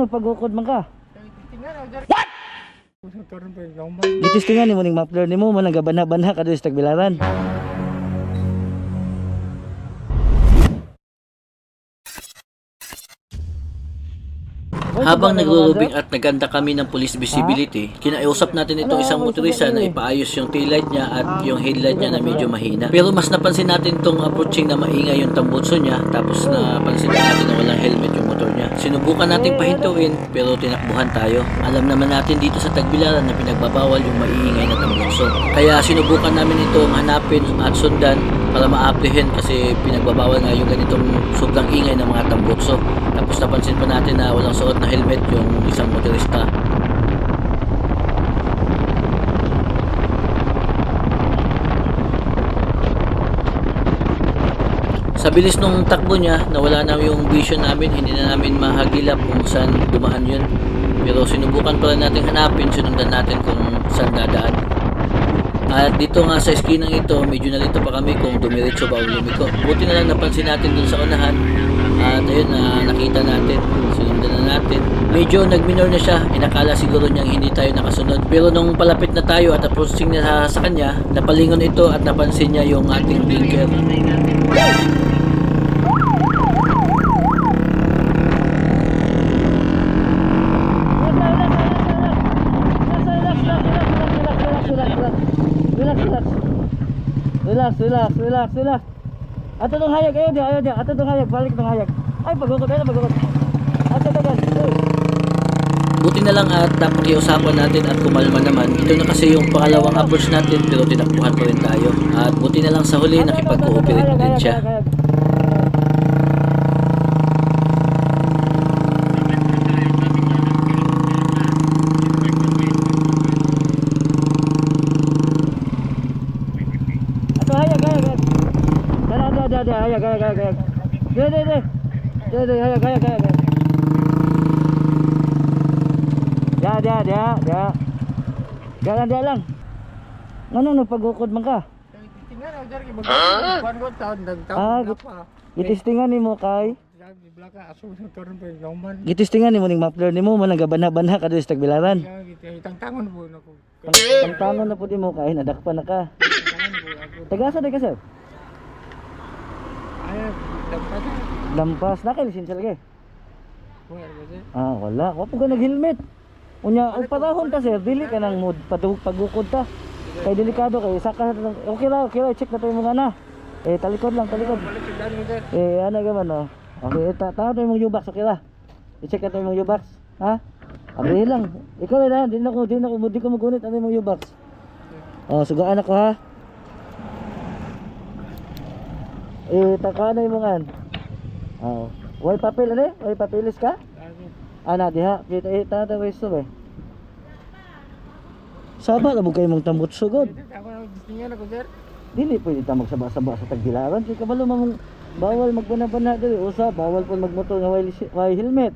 nagpagukod man ka? What? Gitistingan nimo ning muffler nimo man nagabanha-banha ka diri sa tagbilaran. Habang nagro-roving at naganda kami ng police visibility, kinaiusap natin itong isang motorista na ipaayos yung taillight niya at yung headlight niya na medyo mahina. Pero mas napansin natin itong approaching na maingay yung tambutso niya, tapos napansin natin na walang helmet yung motor niya. Sinubukan natin pahintuin pero tinakbuhan tayo. Alam naman natin dito sa Tagbilaran na pinagbabawal yung maiingay na tambutso. Kaya sinubukan namin itong hanapin at sundan para ma-apprehend kasi pinagbabawal nga yung ganitong sobrang ingay ng mga tambutso. Tapos napansin pa natin na walang suot na helmet yung isang motorista. Sa bilis nung takbo niya, nawala na yung vision namin, hindi na namin mahagilap kung saan dumaan yun. Pero sinubukan pa rin natin hanapin, sinundan natin kung saan dadaan. At dito nga sa eskinang ito, medyo nalito pa kami kung dumiretso ba o lumiko. Buti na lang napansin natin dun sa unahan. At ayun, nakita natin, sinundan na natin. Medyo nagminor na siya, inakala siguro niyang hindi tayo nakasunod. Pero nung palapit na tayo at approaching na sa kanya, napalingon ito at napansin niya yung ating blinker. Relax. Ato tong hayag, ayaw dia. Ato tong hayag, balik tong hayag. Ay, pagukod. Ato tagan. Buti na lang at napakiusapan natin at kumalma naman. Ito na kasi yung pangalawang approach natin pero tinakbuhan pa rin tayo. At buti na lang sa huli nakipag-cooperate din siya. Hayag. Hayag. Dia. Dia lang. Ngano nagpagukod man ka? Gitistingan nimo kay. Gitistingan nimo ning muffler nimo man nagabanha-banha ka diri sa Tagbilaran. Tangtangon po nako. Tangtangon na pud mo kay nadakpan na ka. Tagasa di ka sir? Lampas na kay lisensya lagi. Wala. Wa po ka nag-helmet. Unya og patahon ta sir, dili ka nang mood pagukod ta. Kay delikado kay saka okay ra, check na tayo mga na. Talikod. Ano gaman no. Okay, tawo tayo mong U-box okay ra. I-check na tayo mong U-box, ha? Abi lang. Ikaw na, di ko magunit ano mong U-box. Sugaan ako ha. Takaan na yung mga way papel way papelis ka? Diha, kita tayo gusto ba? Saba na mo kayo mong tambutso god. Dili pwede ta magsaba-saba sa Tagbilaran. Kaya kabalo mong bawal magbana-bana dili. Usa, bawal po magmotor nga way helmet.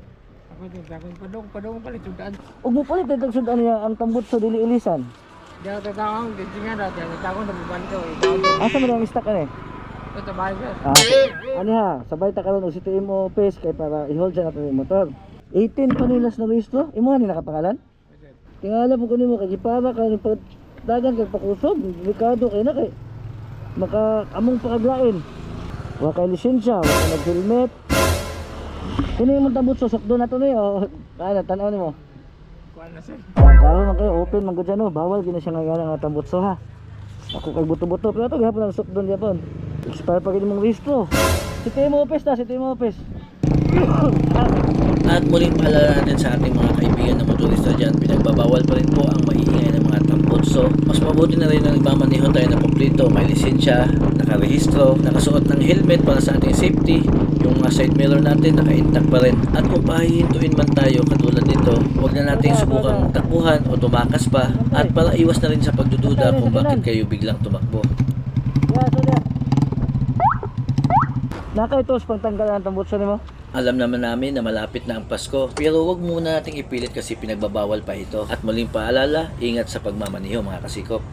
Padong palit sudan. Ug mo palit dagdag sudan niya ang tambutso dili ilisan. Dia tatawang gingan ra, dia tatawang na bubanto. Asa mo ang stock ani? Ito ba sir? Ano ha, sabay ta karon og CTM office kay para i-hold sa natin yung motor. 18 panilas na rehistro, imo ni nakapangalan? Tingala mo kuno mo kay para ka ni dagan kay pakusog, delikado kay na kay maka among pakaglain. Wa kay lisensya, wa kay nag-helmet. Kini mo tambutso sakdo na to ni tanaw nimo. Kuan na sir. Karon man kayo open man gud no, bawal gina siya nga tambutso ha. Ako kay buto-buto pero to gihapon ang sukdon gyapon. Expire pa gid mong rehistro. CTM office. At muling paalala natin sa ating mga kaibigan na motorista dyan, pinagbabawal pa rin po ang maiingay ng mga tambutso. Mas mabuti na rin na nagmamaneho tayo na kompleto, may lisensya, nakarehistro, nakasuot ng helmet para sa ating safety, yung side mirror natin naka-intact pa rin. At kung pahihintuin man tayo katulad nito, huwag na nating subukang takbuhan o tumakas pa at para iwas na rin sa pagdududa kung bakit kayo biglang tumakbo. Nakaitos pagtanggal ng tambutso nimo? Alam naman namin na malapit na ang Pasko, pero wag muna nating ipilit kasi pinagbabawal pa ito. At muling paalala, ingat sa pagmamaneho mga kasikop.